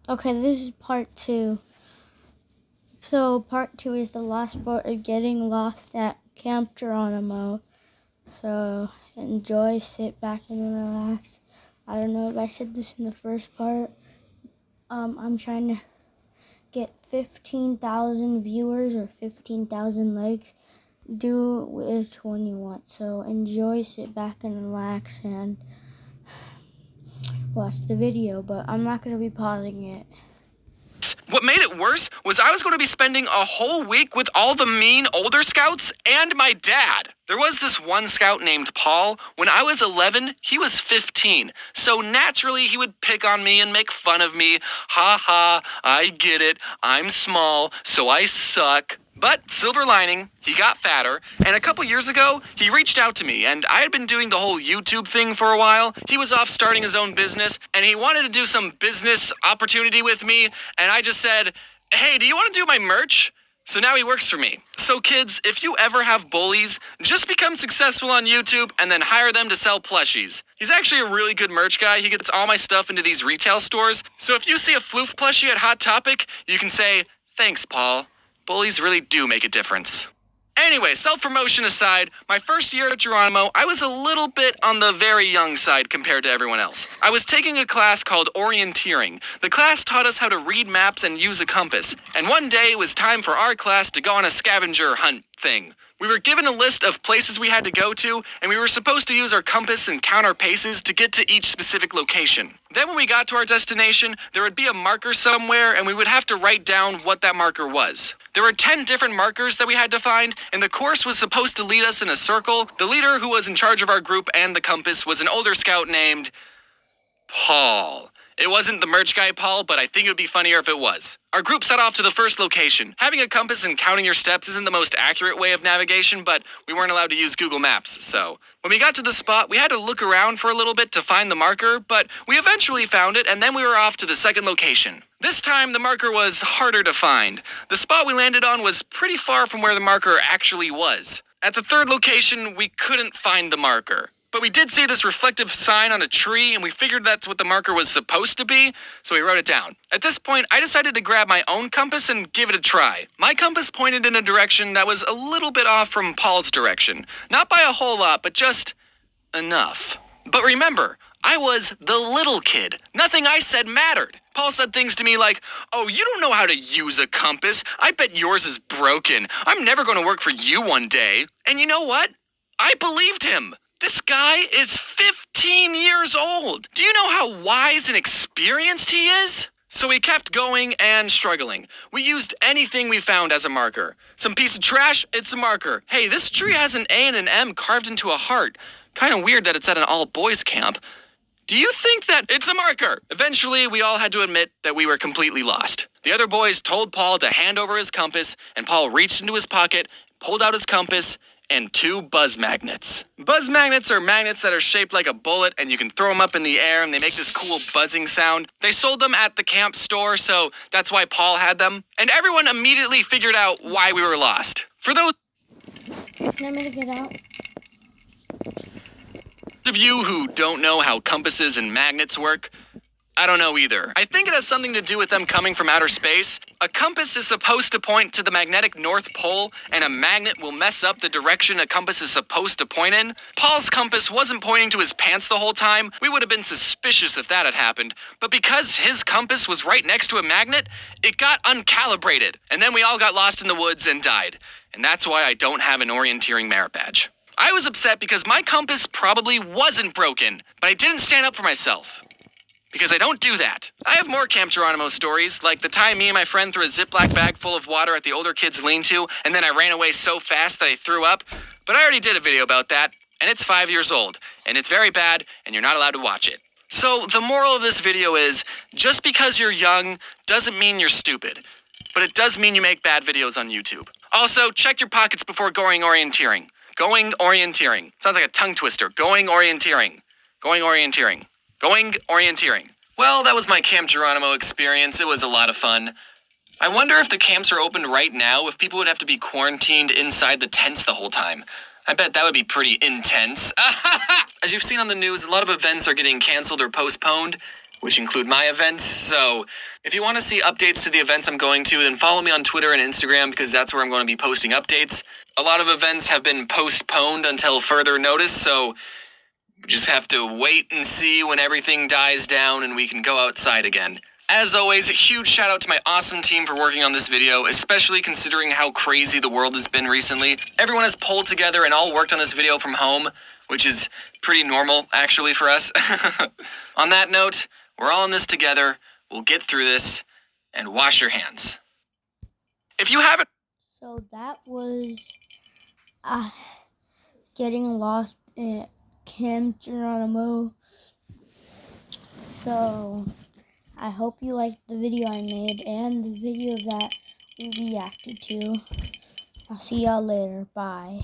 Okay, this is part 2. So part 2 is the last part of getting lost at Camp Geronimo. So enjoy, sit back and relax. I don't know if I said this in the first part. I'm trying to get 15,000 viewers or 15,000 likes. Do which one you want. So enjoy, sit back and relax and watch the video, but I'm not going to be pausing it. What made it worse was I was going to be spending a whole week with all the mean older scouts and my dad. There was this one scout named Paul. When I was 11, he was 15. So naturally, he would pick on me and make fun of me. Ha ha, I get it. I'm small, so I suck. But silver lining, he got fatter, and a couple years ago, he reached out to me, and I had been doing the whole YouTube thing for a while. He was off starting his own business, and he wanted to do some business opportunity with me, and I just said, hey, do you want to do my merch? So now he works for me. So kids, if you ever have bullies, just become successful on YouTube and then hire them to sell plushies. He's actually a really good merch guy. He gets all my stuff into these retail stores. So if you see a Floof plushie at Hot Topic, you can say, thanks, Paul. Bullies really do make a difference. Anyway, self-promotion aside, my first year at Geronimo, I was a little bit on the very young side compared to everyone else. I was taking a class called orienteering. The class taught us how to read maps and use a compass. And one day it was time for our class to go on a scavenger hunt thing. We were given a list of places we had to go to, and we were supposed to use our compass and count our paces to get to each specific location. Then when we got to our destination, there would be a marker somewhere, and we would have to write down what that marker was. There were 10 different markers that we had to find, and the course was supposed to lead us in a circle. The leader, who was in charge of our group and the compass, was an older scout named Paul. It wasn't the merch guy Paul, but I think it would be funnier if it was. Our group set off to the first location. Having a compass and counting your steps isn't the most accurate way of navigation, but we weren't allowed to use Google Maps, so. When we got to the spot, we had to look around for a little bit to find the marker, but we eventually found it, and then we were off to the second location. This time, the marker was harder to find. The spot we landed on was pretty far from where the marker actually was. At the third location, we couldn't find the marker. But we did see this reflective sign on a tree, and we figured that's what the marker was supposed to be, so we wrote it down. At this point, I decided to grab my own compass and give it a try. My compass pointed in a direction that was a little bit off from Paul's direction. Not by a whole lot, but just enough. But remember, I was the little kid. Nothing I said mattered. Paul said things to me like, oh, you don't know how to use a compass. I bet yours is broken. I'm never going to work for you one day. And you know what? I believed him. This guy is 15 years old. Do you know how wise and experienced he is? So we kept going and struggling. We used anything we found as a marker. Some piece of trash, it's a marker. Hey, this tree has an A and an M carved into a heart. Kind of weird that it's at an all-boys camp. Do you think that it's a marker? Eventually, we all had to admit that we were completely lost. The other boys told Paul to hand over his compass, and Paul reached into his pocket, pulled out his compass, and 2 buzz magnets. Buzz magnets are magnets that are shaped like a bullet, and you can throw them up in the air and they make this cool buzzing sound. They sold them at the camp store, so that's why Paul had them. And everyone immediately figured out why we were lost. For those Want me to get out? of you who don't know how compasses and magnets work, I don't know either. I think it has something to do with them coming from outer space. A compass is supposed to point to the magnetic North Pole, and a magnet will mess up the direction a compass is supposed to point in. Paul's compass wasn't pointing to his pants the whole time. We would have been suspicious if that had happened. But because his compass was right next to a magnet, it got uncalibrated. And then we all got lost in the woods and died. And that's why I don't have an orienteering merit badge. I was upset because my compass probably wasn't broken, but I didn't stand up for myself. Because I don't do that. I have more Camp Geronimo stories, like the time me and my friend threw a Ziploc bag full of water at the older kid's lean-to, and then I ran away so fast that I threw up. But I already did a video about that, and it's 5 years old, and it's very bad, and you're not allowed to watch it. So the moral of this video is, just because you're young doesn't mean you're stupid, but it does mean you make bad videos on YouTube. Also, check your pockets before going orienteering. Going orienteering. Sounds like a tongue twister. Going orienteering. Going orienteering. Going orienteering. Well, that was my Camp Geronimo experience. It was a lot of fun. I wonder if the camps are open right now, if people would have to be quarantined inside the tents the whole time. I bet that would be pretty intense. As you've seen on the news, a lot of events are getting canceled or postponed, which include my events. So if you want to see updates to the events I'm going to, then follow me on Twitter and Instagram because that's where I'm going to be posting updates. A lot of events have been postponed until further notice, so we just have to wait and see when everything dies down and we can go outside again. As always, a huge shout out to my awesome team for working on this video, especially considering how crazy the world has been recently. Everyone has pulled together and all worked on this video from home, which is pretty normal, actually, for us. On that note, we're all in this together. We'll get through this, and wash your hands. If you haven't... So that was getting lost at Camp Geronimo. So I hope you liked the video I made and the video that we reacted to. I'll see y'all later. Bye.